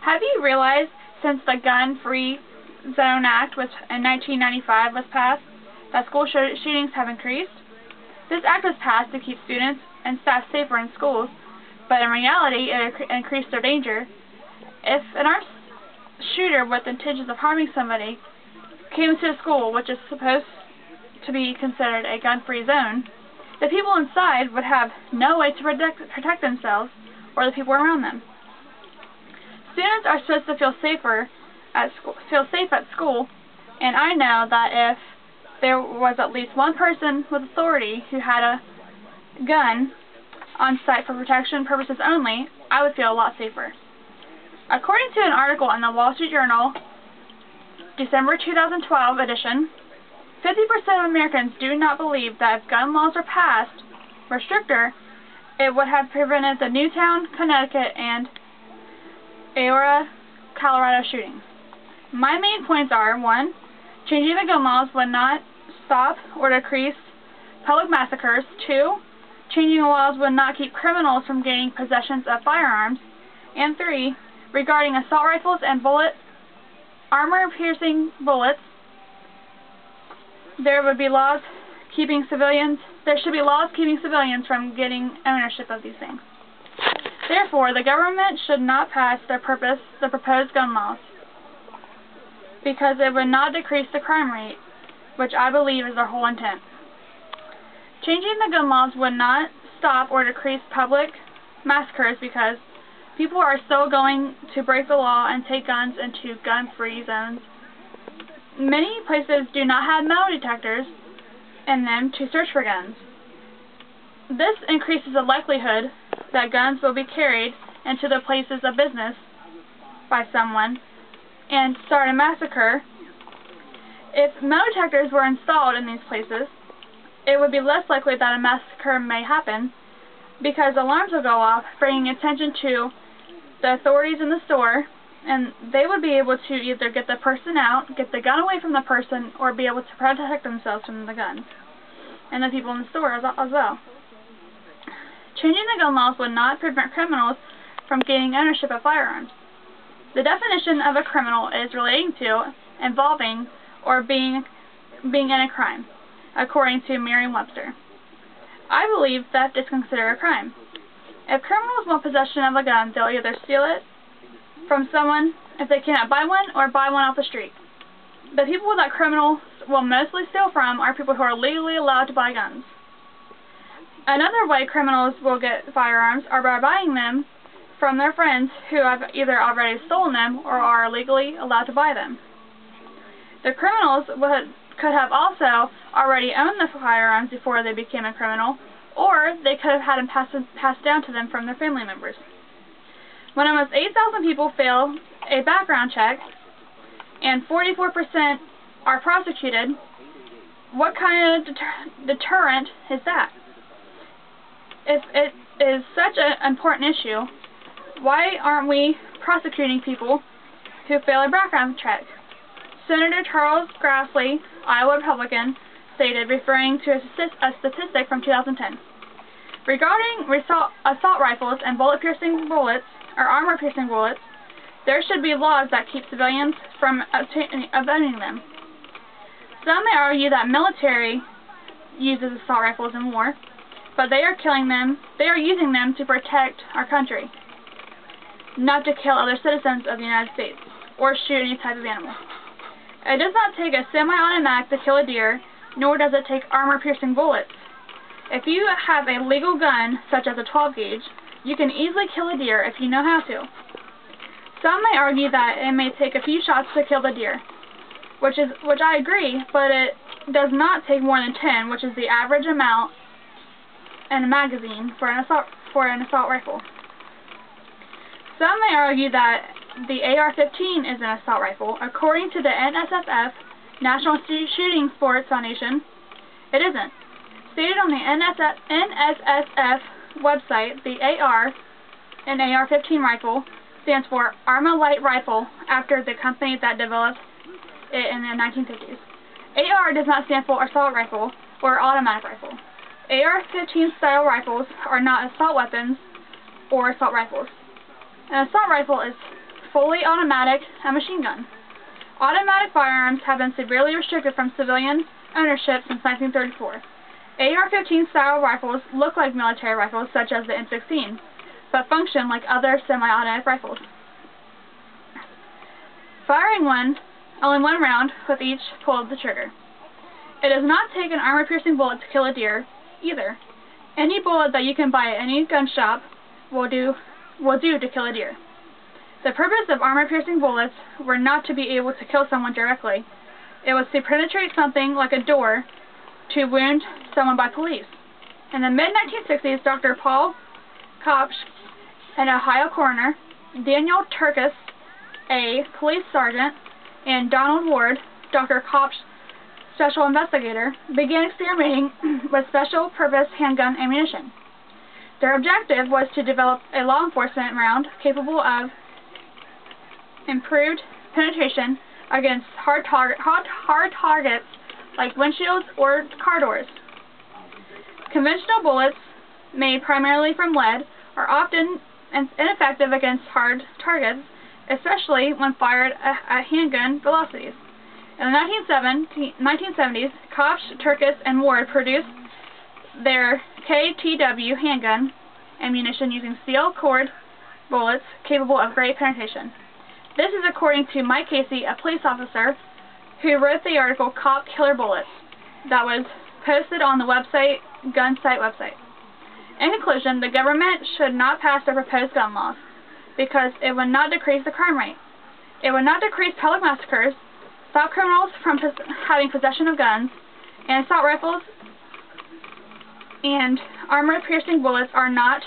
Have you realized since the Gun-Free Zone Act in 1995 was passed, that school shootings have increased? This act was passed to keep students and staff safer in schools, but in reality it increased their danger. If an armed shooter with intentions of harming somebody came to a school which is supposed to be considered a gun-free zone, the people inside would have no way to protect themselves or the people around them. Students are supposed to feel safe at school, and I know that if there was at least one person with authority who had a gun on site for protection purposes only, I would feel a lot safer. According to an article in the Wall Street Journal, December 2012 edition, 50% of Americans do not believe that if gun laws were passed, were stricter, it would have prevented the Newtown, Connecticut, and Aurora, Colorado shootings. My main points are: 1. Changing the gun laws would not stop or decrease public massacres. 2. Changing the laws would not keep criminals from gaining possessions of firearms. And 3. Regarding assault rifles and armor-piercing bullets, there should be laws keeping civilians from getting ownership of these things. Therefore, the government should not pass the proposed gun laws, because it would not decrease the crime rate, which I believe is their whole intent. Changing the gun laws would not stop or decrease public massacres, because people are still going to break the law and take guns into gun-free zones. Many places do not have metal detectors in them to search for guns. This increases the likelihood that guns will be carried into the places of business by someone and start a massacre. If metal detectors were installed in these places, it would be less likely that a massacre may happen, because alarms will go off, bringing attention to the authorities in the store, and they would be able to either get the person out, get the gun away from the person, or be able to protect themselves from the guns and the people in the store as well. Changing the gun laws would not prevent criminals from gaining ownership of firearms. The definition of a criminal is relating to, involving, or being in a crime, according to Merriam-Webster. I believe theft is considered a crime. If criminals want possession of a gun, they'll either steal it from someone if they cannot buy one, or buy one off the street. The people that criminals will mostly steal from are people who are legally allowed to buy guns. Another way criminals will get firearms are by buying them from their friends who have either already stolen them or are legally allowed to buy them. The criminals could have also already owned the firearms before they became a criminal, or they could have had them passed down to them from their family members. When almost 8,000 people fail a background check and 44% are prosecuted, what kind of deterrent is that? If it is such an important issue, why aren't we prosecuting people who fail a background check? Senator Charles Grassley, Iowa Republican, stated, referring to a statistic from 2010. Regarding assault rifles and bullet-piercing bullets, or armor-piercing bullets, there should be laws that keep civilians from owning them. Some may argue that military uses assault rifles in war, but they are using them to protect our country, not to kill other citizens of the United States, or shoot any type of animal. It does not take a semi-automatic to kill a deer, nor does it take armor-piercing bullets. If you have a legal gun, such as a 12-gauge, you can easily kill a deer if you know how to. Some may argue that it may take a few shots to kill the deer, which I agree, but it does not take more than 10, which is the average amount in a magazine for an assault rifle. Some may argue that the AR-15 is an assault rifle. According to the NSSF, National Shooting Sports Foundation, it isn't. Stated on the NSSF website, the AR, an AR-15 rifle, stands for Armalite Rifle, after the company that developed it in the 1950s. AR does not stand for assault rifle or automatic rifle. AR-15 style rifles are not assault weapons or assault rifles. An assault rifle is fully automatic and machine gun. Automatic firearms have been severely restricted from civilian ownership since 1934. AR-15 style rifles look like military rifles such as the M16, but function like other semi-automatic rifles. Firing only one round with each pull of the trigger. It does not take an armor-piercing bullet to kill a deer, either. Any bullet that you can buy at any gun shop will do to kill a deer. The purpose of armor-piercing bullets were not to be able to kill someone directly. It was to penetrate something like a door to wound someone by police. In the mid-1960s, Dr. Paul Kopsch, an Ohio coroner, Daniel Turkis, a police sergeant, and Donald Ward, Dr. Kopsch's special investigator, began experimenting with special-purpose handgun ammunition. Their objective was to develop a law enforcement round capable of improved penetration against hard targets like windshields or car doors. Conventional bullets, made primarily from lead, are often ineffective against hard targets, especially when fired at handgun velocities. In the 1970s, Kopsch, Turkis, and Ward produced their KTW handgun ammunition using steel cord bullets capable of great penetration. This is according to Mike Casey, a police officer who wrote the article Cop Killer Bullets that was posted on the gun site website. In conclusion, the government should not pass the proposed gun laws because it would not decrease the crime rate. It would not decrease public massacres, stop criminals from having possession of guns, and assault rifles and armor-piercing bullets are not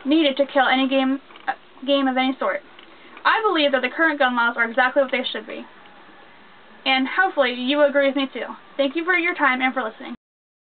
needed to kill any game of any sort. I believe that the current gun laws are exactly what they should be. And hopefully you will agree with me too. Thank you for your time and for listening.